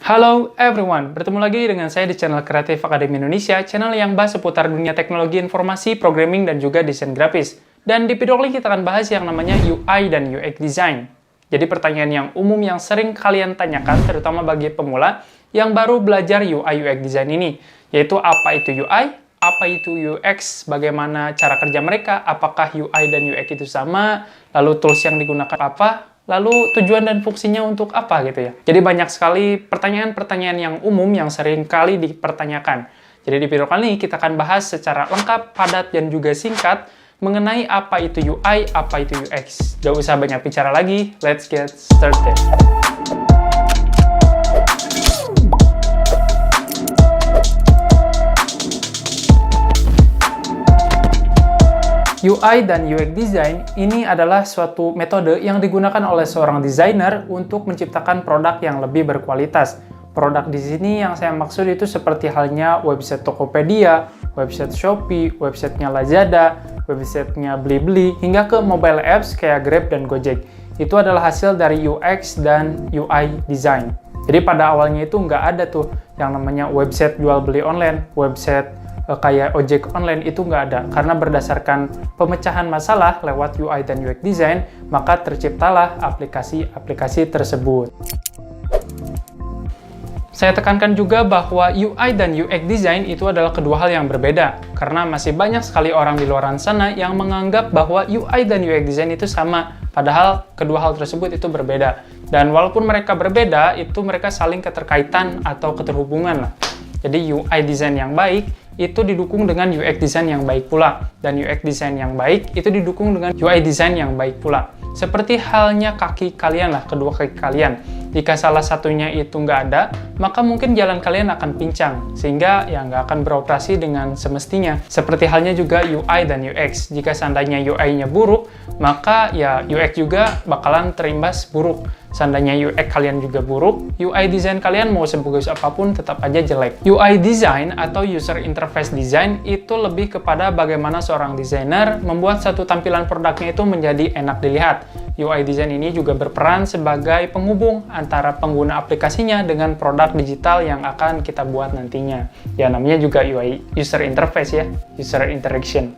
Halo everyone, bertemu lagi dengan saya di channel Kreatif Akademi Indonesia, channel yang bahas seputar dunia teknologi informasi, programming, dan juga desain grafis. Dan di video kali ini kita akan bahas yang namanya UI dan UX design. Jadi pertanyaan yang umum yang sering kalian tanyakan, terutama bagi pemula yang baru belajar UI UX design ini, yaitu apa itu UI, apa itu UX, bagaimana cara kerja mereka, apakah UI dan UX itu sama, lalu tools yang digunakan apa, lalu tujuan dan fungsinya untuk apa gitu ya. Jadi banyak sekali pertanyaan-pertanyaan yang umum yang sering kali dipertanyakan. Jadi di video kali ini kita akan bahas secara lengkap, padat, dan juga singkat mengenai apa itu UI, apa itu UX. Gak usah banyak bicara lagi, let's get started. UI dan UX design ini adalah suatu metode yang digunakan oleh seorang desainer untuk menciptakan produk yang lebih berkualitas. Produk di sini yang saya maksud itu seperti halnya website Tokopedia, website Shopee, websitenya Lazada, websitenya Blibli, hingga ke mobile apps kayak Grab dan Gojek. Itu adalah hasil dari UX dan UI design. Jadi pada awalnya itu nggak ada tuh yang namanya website jual beli online, website kayak ojek online, itu nggak ada. Karena berdasarkan pemecahan masalah lewat UI dan UX design, maka terciptalah aplikasi-aplikasi tersebut. Saya tekankan juga bahwa UI dan UX design itu adalah kedua hal yang berbeda, karena masih banyak sekali orang di luar sana yang menganggap bahwa UI dan UX design itu sama, padahal kedua hal tersebut itu berbeda. Dan walaupun mereka berbeda, itu mereka saling keterkaitan atau keterhubungan lah. Jadi UI design yang baik itu didukung dengan UX design yang baik pula, dan UX design yang baik itu didukung dengan UI design yang baik pula. Seperti halnya kaki kalian lah, kedua kaki kalian. Jika salah satunya itu nggak ada, maka mungkin jalan kalian akan pincang, sehingga ya nggak akan beroperasi dengan semestinya. Seperti halnya juga UI dan UX. Jika seandainya UI-nya buruk, maka ya UX juga bakalan terimbas buruk. Seandainya UX kalian juga buruk, UI design kalian mau sebagus apapun tetap aja jelek. UI design atau user interface design itu lebih kepada bagaimana seorang desainer membuat satu tampilan produknya itu menjadi enak dilihat. UI design ini juga berperan sebagai penghubung antara pengguna aplikasinya dengan produk digital yang akan kita buat nantinya. Ya namanya juga UI, user interface ya, user interaction.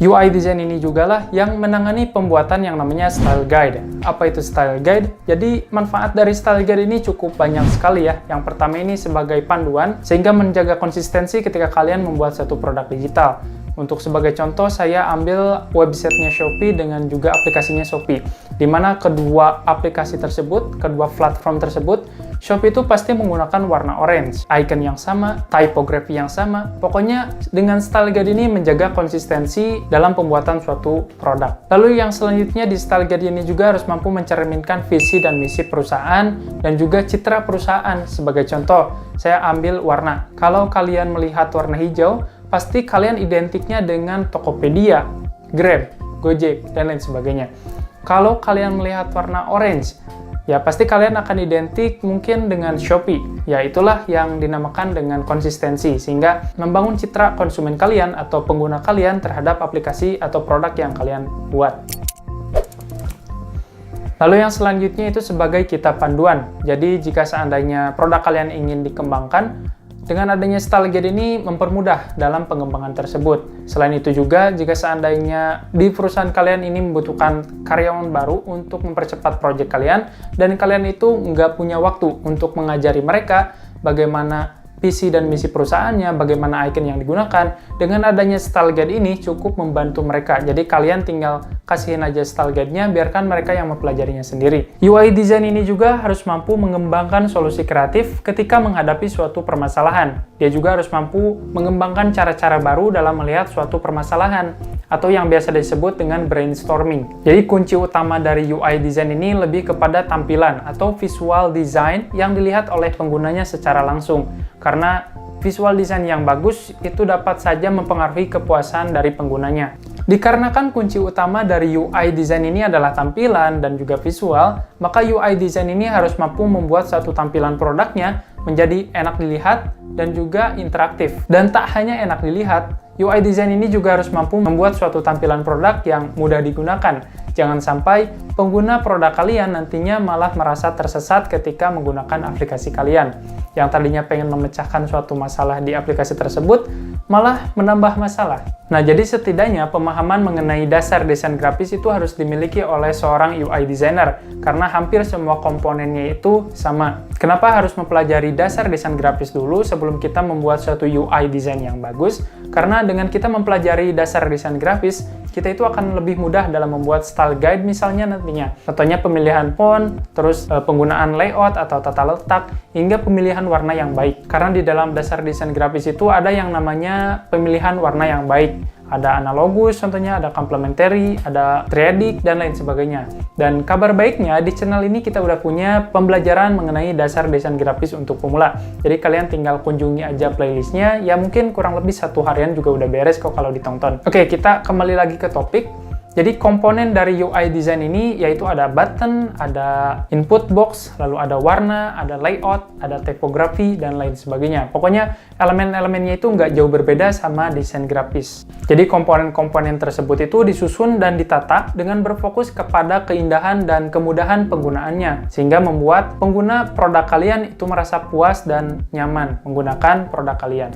UI design ini juga lah yang menangani pembuatan yang namanya style guide. Apa itu style guide? Jadi manfaat dari style guide ini cukup banyak sekali ya. Yang pertama ini sebagai panduan sehingga menjaga konsistensi ketika kalian membuat satu produk digital. Untuk sebagai contoh, saya ambil websitenya Shopee dengan juga aplikasinya Shopee. Di mana kedua aplikasi tersebut, kedua platform tersebut, Shopee itu pasti menggunakan warna orange, icon yang sama, typography yang sama. Pokoknya dengan style guide ini menjaga konsistensi dalam pembuatan suatu produk. Lalu yang selanjutnya di style guide ini juga harus mampu mencerminkan visi dan misi perusahaan dan juga citra perusahaan. Sebagai contoh, saya ambil warna. Kalau kalian melihat warna hijau, pasti kalian identiknya dengan Tokopedia, Grab, Gojek, dan lain sebagainya. Kalau kalian melihat warna orange, ya pasti kalian akan identik mungkin dengan Shopee. Ya itulah yang dinamakan dengan konsistensi, sehingga membangun citra konsumen kalian atau pengguna kalian terhadap aplikasi atau produk yang kalian buat. Lalu yang selanjutnya itu sebagai kitab panduan. Jadi jika seandainya produk kalian ingin dikembangkan, dengan adanya style guide ini mempermudah dalam pengembangan tersebut. Selain itu juga, jika seandainya di perusahaan kalian ini membutuhkan karyawan baru untuk mempercepat proyek kalian, dan kalian itu nggak punya waktu untuk mengajari mereka bagaimana visi dan misi perusahaannya, bagaimana icon yang digunakan, dengan adanya style guide ini cukup membantu mereka. Jadi kalian tinggal kasihin aja style guide-nya, biarkan mereka yang mempelajarinya sendiri. UI design ini juga harus mampu mengembangkan solusi kreatif ketika menghadapi suatu permasalahan. Dia juga harus mampu mengembangkan cara-cara baru dalam melihat suatu permasalahan, atau yang biasa disebut dengan brainstorming. Jadi kunci utama dari UI design ini lebih kepada tampilan atau visual design yang dilihat oleh penggunanya secara langsung. Karena visual design yang bagus itu dapat saja mempengaruhi kepuasan dari penggunanya. Dikarenakan kunci utama dari UI design ini adalah tampilan dan juga visual, maka UI design ini harus mampu membuat satu tampilan produknya menjadi enak dilihat dan juga interaktif. Dan tak hanya enak dilihat, UI design ini juga harus mampu membuat suatu tampilan produk yang mudah digunakan. Jangan sampai pengguna produk kalian nantinya malah merasa tersesat ketika menggunakan aplikasi kalian. Yang tadinya pengen memecahkan suatu masalah di aplikasi tersebut, malah menambah masalah. Nah, jadi setidaknya pemahaman mengenai dasar desain grafis itu harus dimiliki oleh seorang UI designer, karena hampir semua komponennya itu sama. Kenapa harus mempelajari dasar desain grafis dulu sebelum kita membuat suatu UI desain yang bagus? Karena dengan kita mempelajari dasar desain grafis, kita itu akan lebih mudah dalam membuat style guide misalnya nantinya. Contohnya pemilihan font, terus penggunaan layout atau tata letak, hingga pemilihan warna yang baik. Karena di dalam dasar desain grafis itu ada yang namanya pemilihan warna yang baik. Ada analogus, contohnya ada complementary, ada triadic, dan lain sebagainya. Dan kabar baiknya, di channel ini kita udah punya pembelajaran mengenai dasar desain grafis untuk pemula. Jadi kalian tinggal kunjungi aja playlistnya, ya mungkin kurang lebih 1 harian juga udah beres kok kalau ditonton. Oke, kita kembali lagi ke topik. Jadi komponen dari UI design ini yaitu ada button, ada input box, lalu ada warna, ada layout, ada typography, dan lain sebagainya. Pokoknya elemen-elemennya itu nggak jauh berbeda sama desain grafis. Jadi komponen-komponen tersebut itu disusun dan ditata dengan berfokus kepada keindahan dan kemudahan penggunaannya, sehingga membuat pengguna produk kalian itu merasa puas dan nyaman menggunakan produk kalian.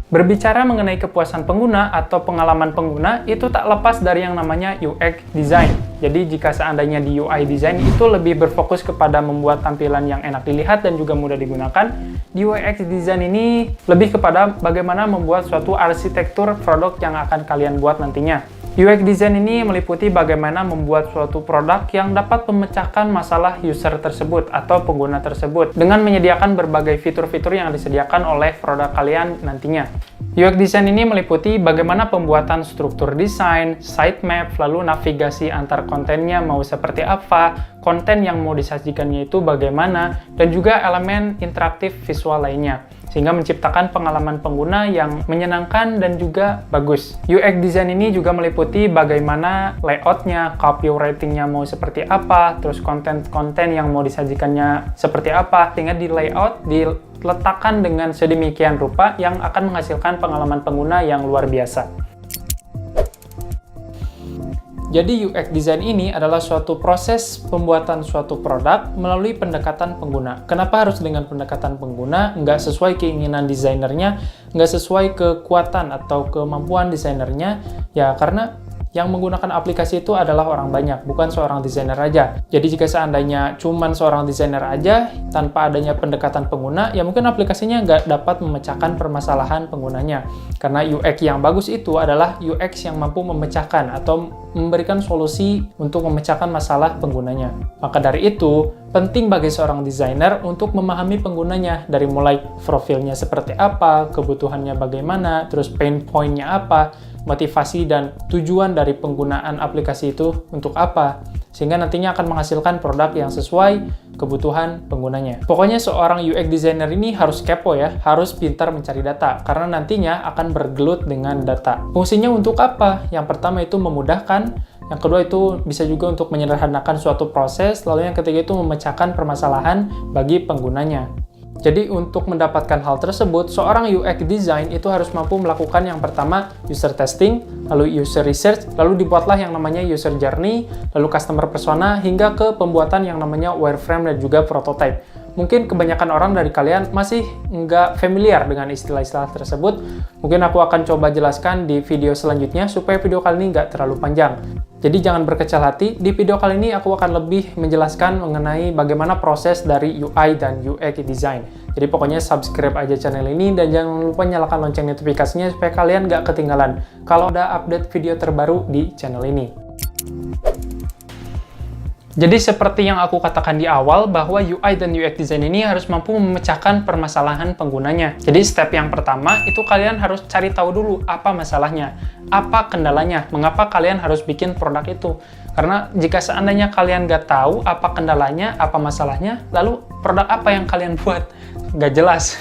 Berbicara mengenai kepuasan pengguna atau pengalaman pengguna, itu tak lepas dari yang namanya UX design. Jadi jika seandainya di UI design itu lebih berfokus kepada membuat tampilan yang enak dilihat dan juga mudah digunakan, di UX design ini lebih kepada bagaimana membuat suatu arsitektur produk yang akan kalian buat nantinya. UX design ini meliputi bagaimana membuat suatu produk yang dapat memecahkan masalah user tersebut atau pengguna tersebut dengan menyediakan berbagai fitur-fitur yang disediakan oleh produk kalian nantinya. UX design ini meliputi bagaimana pembuatan struktur desain, sitemap, lalu navigasi antar kontennya mau seperti apa, konten yang mau disajikannya itu bagaimana, dan juga elemen interaktif visual lainnya, sehingga menciptakan pengalaman pengguna yang menyenangkan dan juga bagus. UX design ini juga meliputi bagaimana layoutnya, copywritingnya mau seperti apa, terus konten-konten yang mau disajikannya seperti apa, sehingga di layout, diletakkan dengan sedemikian rupa yang akan menghasilkan pengalaman pengguna yang luar biasa. Jadi UX design ini adalah suatu proses pembuatan suatu produk melalui pendekatan pengguna. Kenapa harus dengan pendekatan pengguna? Nggak sesuai keinginan desainernya, nggak sesuai kekuatan atau kemampuan desainernya, ya karena yang menggunakan aplikasi itu adalah orang banyak, bukan seorang desainer aja. Jadi jika seandainya cuman seorang desainer aja, tanpa adanya pendekatan pengguna, ya mungkin aplikasinya nggak dapat memecahkan permasalahan penggunanya. Karena UX yang bagus itu adalah UX yang mampu memecahkan atau memberikan solusi untuk memecahkan masalah penggunanya. Maka dari itu, penting bagi seorang desainer untuk memahami penggunanya, dari mulai profilnya seperti apa, kebutuhannya bagaimana, terus pain point-nya apa, motivasi dan tujuan dari penggunaan aplikasi itu untuk apa, sehingga nantinya akan menghasilkan produk yang sesuai kebutuhan penggunanya. Pokoknya seorang UX designer ini harus kepo ya, harus pintar mencari data, karena nantinya akan bergelut dengan data. Fungsinya untuk apa? Yang pertama itu memudahkan, yang kedua itu bisa juga untuk menyederhanakan suatu proses, lalu yang ketiga itu memecahkan permasalahan bagi penggunanya. Jadi untuk mendapatkan hal tersebut, seorang UX design itu harus mampu melakukan yang pertama user testing, lalu user research, lalu dibuatlah yang namanya user journey, lalu customer persona, hingga ke pembuatan yang namanya wireframe dan juga prototype. Mungkin kebanyakan orang dari kalian masih nggak familiar dengan istilah-istilah tersebut. Mungkin aku akan coba jelaskan di video selanjutnya supaya video kali ini nggak terlalu panjang. Jadi jangan berkecil hati, di video kali ini aku akan lebih menjelaskan mengenai bagaimana proses dari UI dan UX design. Jadi pokoknya subscribe aja channel ini dan jangan lupa nyalakan lonceng notifikasinya supaya kalian nggak ketinggalan kalau ada update video terbaru di channel ini. Jadi seperti yang aku katakan di awal, bahwa UI dan UX design ini harus mampu memecahkan permasalahan penggunanya. Jadi step yang pertama, itu kalian harus cari tahu dulu apa masalahnya, apa kendalanya, mengapa kalian harus bikin produk itu. Karena jika seandainya kalian nggak tahu apa kendalanya, apa masalahnya, lalu produk apa yang kalian buat? Nggak jelas.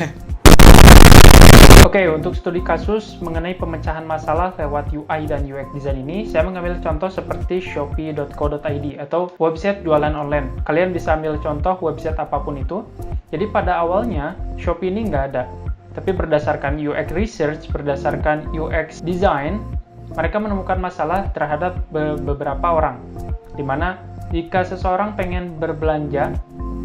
Oke, untuk studi kasus mengenai pemecahan masalah lewat UI dan UX design ini, saya mengambil contoh seperti shopee.co.id atau website jualan online. Kalian bisa ambil contoh website apapun itu. Jadi pada awalnya, Shopee ini nggak ada. Tapi berdasarkan UX research, berdasarkan UX design, mereka menemukan masalah terhadap beberapa orang, di mana jika seseorang pengen berbelanja,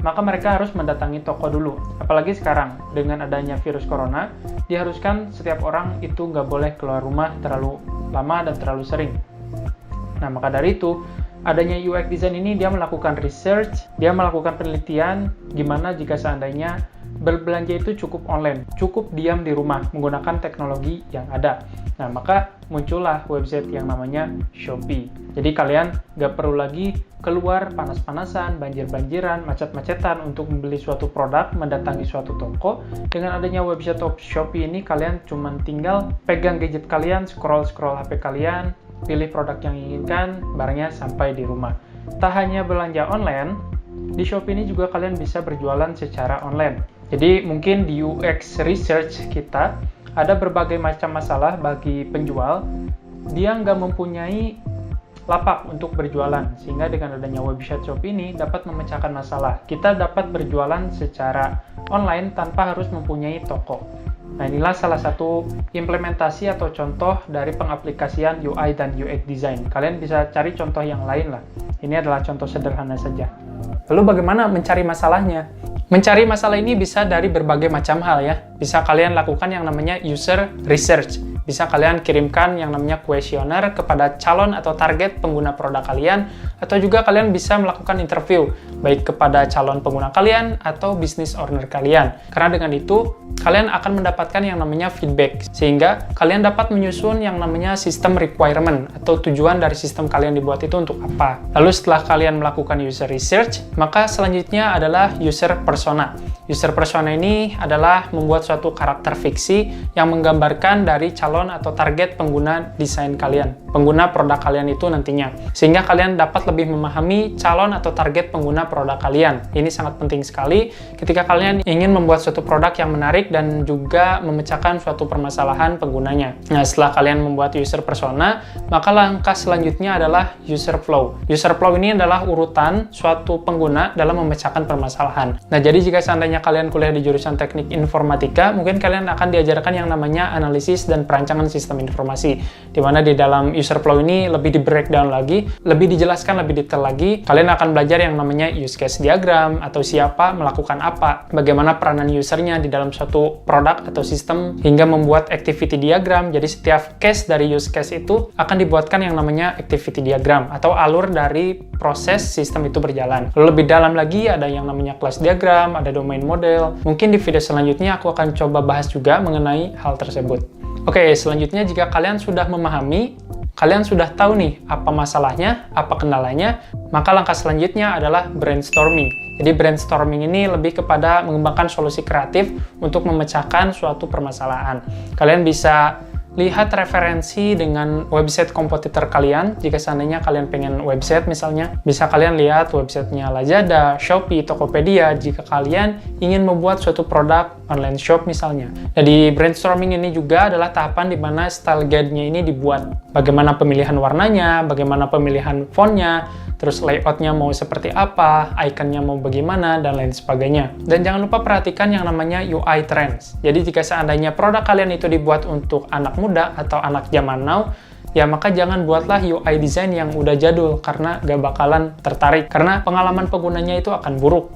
maka mereka harus mendatangi toko dulu. Apalagi sekarang, dengan adanya virus corona, diharuskan setiap orang itu nggak boleh keluar rumah terlalu lama dan terlalu sering. Nah, maka dari itu, adanya UX design ini dia melakukan research, dia melakukan penelitian gimana jika seandainya berbelanja itu cukup online, cukup diam di rumah menggunakan teknologi yang ada. Nah, maka muncullah website yang namanya Shopee. Jadi kalian nggak perlu lagi keluar panas-panasan, banjir-banjiran, macet-macetan untuk membeli suatu produk, mendatangi suatu toko. Dengan adanya website Shopee ini, kalian cuma tinggal pegang gadget kalian, scroll-scroll HP kalian, pilih produk yang inginkan, barangnya sampai di rumah. Tak hanya belanja online, di Shopee ini juga kalian bisa berjualan secara online. Jadi mungkin di UX research kita, ada berbagai macam masalah bagi penjual, dia nggak mempunyai lapak untuk berjualan, sehingga dengan adanya website Shopee ini dapat memecahkan masalah. Kita dapat berjualan secara online tanpa harus mempunyai toko. Nah, inilah salah satu implementasi atau contoh dari pengaplikasian UI dan UX design. Kalian bisa cari contoh yang lain lah. Ini adalah contoh sederhana saja. Lalu bagaimana mencari masalahnya? Mencari masalah ini bisa dari berbagai macam hal ya. Bisa kalian lakukan yang namanya user research. Bisa kalian kirimkan yang namanya kuesioner kepada calon atau target pengguna produk kalian, atau juga kalian bisa melakukan interview, baik kepada calon pengguna kalian atau business owner kalian. Karena dengan itu, kalian akan mendapatkan yang namanya feedback, sehingga kalian dapat menyusun yang namanya sistem requirement, atau tujuan dari sistem kalian dibuat itu untuk apa. Lalu setelah kalian melakukan user research, maka selanjutnya adalah user persona. User persona ini adalah membuat suatu karakter fiksi yang menggambarkan dari calon atau target pengguna desain kalian, pengguna produk kalian itu nantinya. Sehingga kalian dapat lebih memahami calon atau target pengguna produk kalian. Ini sangat penting sekali ketika kalian ingin membuat suatu produk yang menarik dan juga memecahkan suatu permasalahan penggunanya. Nah, setelah kalian membuat user persona, maka langkah selanjutnya adalah user flow. User flow ini adalah urutan suatu pengguna dalam memecahkan permasalahan. Nah, jadi jika seandainya kalian kuliah di jurusan teknik informatika, mungkin kalian akan diajarkan yang namanya analisis dan perancangan sistem informasi, di mana di dalam user flow ini lebih di breakdown lagi, lebih dijelaskan lebih detail lagi. Kalian akan belajar yang namanya use case diagram, atau siapa melakukan apa, bagaimana peranan usernya di dalam suatu produk atau sistem, hingga membuat activity diagram. Jadi setiap case dari use case itu akan dibuatkan yang namanya activity diagram, atau alur dari proses sistem itu berjalan. Lalu lebih dalam lagi ada yang namanya class diagram, ada domain model. Mungkin di video selanjutnya aku akan coba bahas juga mengenai hal tersebut. Oke, selanjutnya jika kalian sudah memahami, kalian sudah tahu nih apa masalahnya, apa kendalanya, maka langkah selanjutnya adalah brainstorming. Jadi brainstorming ini lebih kepada mengembangkan solusi kreatif untuk memecahkan suatu permasalahan. Kalian bisa lihat referensi dengan website kompetitor kalian. Jika seandainya kalian pengen website misalnya, bisa kalian lihat websitenya Lazada, Shopee, Tokopedia jika kalian ingin membuat suatu produk online shop misalnya. Jadi brainstorming ini juga adalah tahapan di mana style guide-nya ini dibuat. Bagaimana pemilihan warnanya, bagaimana pemilihan fontnya, terus layoutnya mau seperti apa, ikonnya mau bagaimana, dan lain sebagainya. Dan jangan lupa perhatikan yang namanya UI trends. Jadi jika seandainya produk kalian itu dibuat untuk anak muda atau anak zaman now, ya maka jangan buatlah UI design yang udah jadul, karena gak bakalan tertarik, karena pengalaman penggunanya itu akan buruk.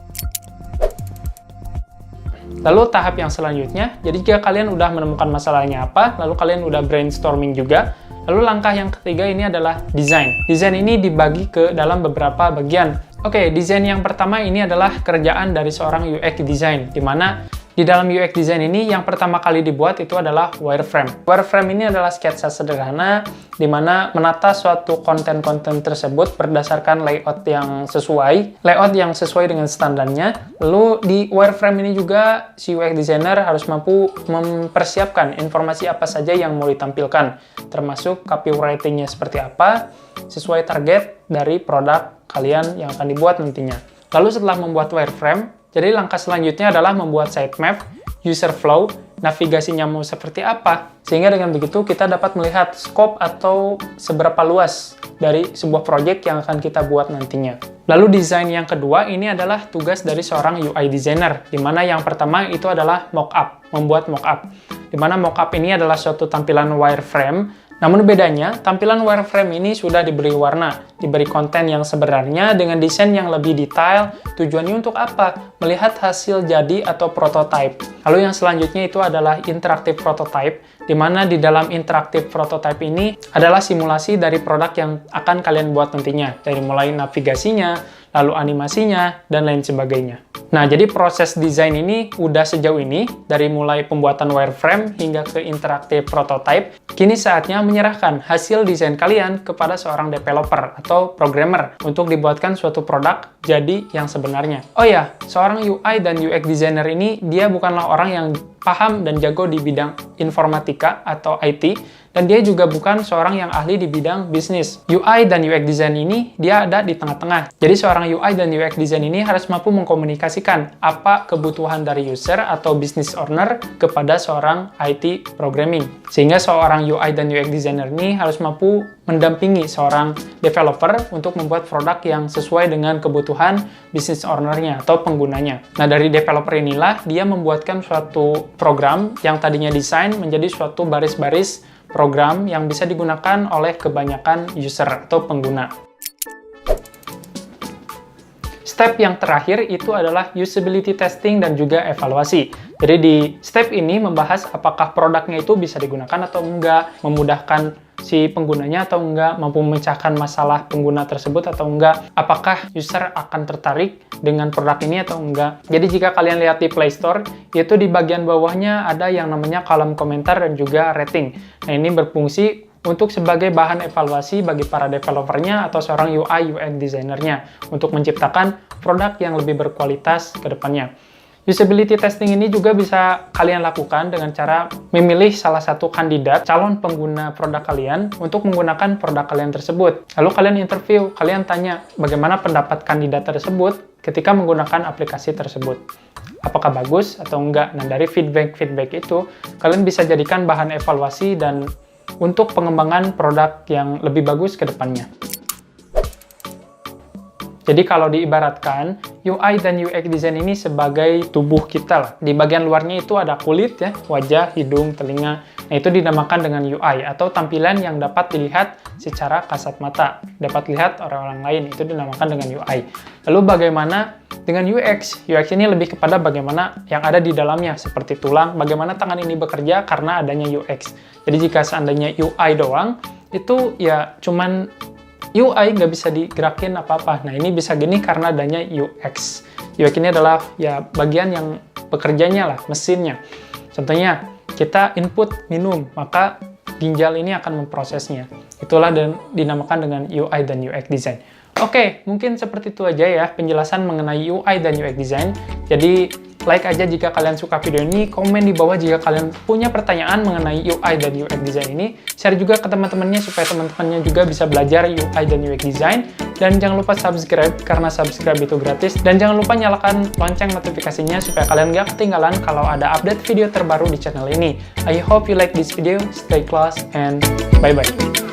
Lalu tahap yang selanjutnya, jadi jika kalian udah menemukan masalahnya apa, lalu kalian udah brainstorming juga, lalu langkah yang ketiga ini adalah desain. Desain ini dibagi ke dalam beberapa bagian. Oke, desain yang pertama ini adalah kerjaan dari seorang UX design, di mana di dalam UX design ini yang pertama kali dibuat itu adalah wireframe. Wireframe ini adalah sketsa sederhana di mana menata suatu konten-konten tersebut berdasarkan layout yang sesuai dengan standarnya. Lalu di wireframe ini juga si UX designer harus mampu mempersiapkan informasi apa saja yang mau ditampilkan, termasuk copywriting-nya seperti apa, sesuai target dari produk kalian yang akan dibuat nantinya. Lalu setelah membuat wireframe, jadi langkah selanjutnya adalah membuat sitemap, user flow, navigasinya mau seperti apa, sehingga dengan begitu kita dapat melihat scope atau seberapa luas dari sebuah project yang akan kita buat nantinya. Lalu desain yang kedua ini adalah tugas dari seorang UI designer, di mana yang pertama itu adalah mockup, membuat mockup. Di mana mockup ini adalah suatu tampilan wireframe Namun bedanya, tampilan wireframe ini sudah diberi warna, diberi konten yang sebenarnya dengan desain yang lebih detail. Tujuannya untuk apa? Melihat hasil jadi atau prototype. Lalu yang selanjutnya itu adalah interactive prototype, di mana di dalam interactive prototype ini adalah simulasi dari produk yang akan kalian buat nantinya, dari mulai navigasinya, lalu animasinya, dan lain sebagainya. Nah, jadi proses desain ini udah sejauh ini, dari mulai pembuatan wireframe hingga ke interactive prototype. Kini saatnya menyerahkan hasil desain kalian kepada seorang developer atau programmer untuk dibuatkan suatu produk jadi yang sebenarnya. Oh ya, seorang UI dan UX designer ini dia bukanlah orang yang paham dan jago di bidang informatika atau IT, dan dia juga bukan seorang yang ahli di bidang bisnis. UI dan UX design ini dia ada di tengah-tengah. Jadi seorang UI dan UX design ini harus mampu mengkomunikasikan apa kebutuhan dari user atau business owner kepada seorang IT programming. Sehingga seorang UI dan UX designer ini harus mampu mendampingi seorang developer untuk membuat produk yang sesuai dengan kebutuhan business owner-nya atau penggunanya. Nah, dari developer inilah dia membuatkan suatu program yang tadinya desain menjadi suatu baris-baris program yang bisa digunakan oleh kebanyakan user atau pengguna. Step yang terakhir itu adalah usability testing dan juga evaluasi. Jadi di step ini membahas apakah produknya itu bisa digunakan atau enggak, memudahkan si penggunanya atau enggak, mampu memecahkan masalah pengguna tersebut atau enggak, apakah user akan tertarik dengan produk ini atau enggak. Jadi jika kalian lihat di Play Store, yaitu di bagian bawahnya ada yang namanya kolom komentar dan juga rating. Nah, ini berfungsi untuk sebagai bahan evaluasi bagi para developernya atau seorang UI UX designernya untuk menciptakan produk yang lebih berkualitas ke depannya. Usability testing ini juga bisa kalian lakukan dengan cara memilih salah satu kandidat calon pengguna produk kalian untuk menggunakan produk kalian tersebut. Lalu kalian interview, kalian tanya bagaimana pendapat kandidat tersebut ketika menggunakan aplikasi tersebut. Apakah bagus atau enggak? Nah, dari feedback itu, kalian bisa jadikan bahan evaluasi dan untuk pengembangan produk yang lebih bagus ke depannya. Jadi kalau diibaratkan, UI dan UX design ini sebagai tubuh kita lah. Di bagian luarnya itu ada kulit ya, wajah, hidung, telinga. Nah, itu dinamakan dengan UI atau tampilan yang dapat dilihat secara kasat mata. Dapat lihat orang-orang lain, itu dinamakan dengan UI. Lalu bagaimana dengan UX? UX ini lebih kepada bagaimana yang ada di dalamnya, seperti tulang, bagaimana tangan ini bekerja karena adanya UX. Jadi jika seandainya UI doang, itu ya cuman UI nggak bisa digerakin apa-apa. Nah, ini bisa gini karena adanya UX. UX ini adalah ya bagian yang bekerjanya lah, mesinnya. Contohnya, kita input minum, maka ginjal ini akan memprosesnya. Itulah dinamakan dengan UI dan UX design. Oke, mungkin seperti itu aja ya penjelasan mengenai UI dan UX design. Jadi, like aja jika kalian suka video ini, komen di bawah jika kalian punya pertanyaan mengenai UI dan UX design ini. Share juga ke teman-temannya supaya teman-temannya juga bisa belajar UI dan UX design. Dan jangan lupa subscribe karena subscribe itu gratis. Dan jangan lupa nyalakan lonceng notifikasinya supaya kalian gak ketinggalan kalau ada update video terbaru di channel ini. I hope you like this video, stay class, and bye-bye.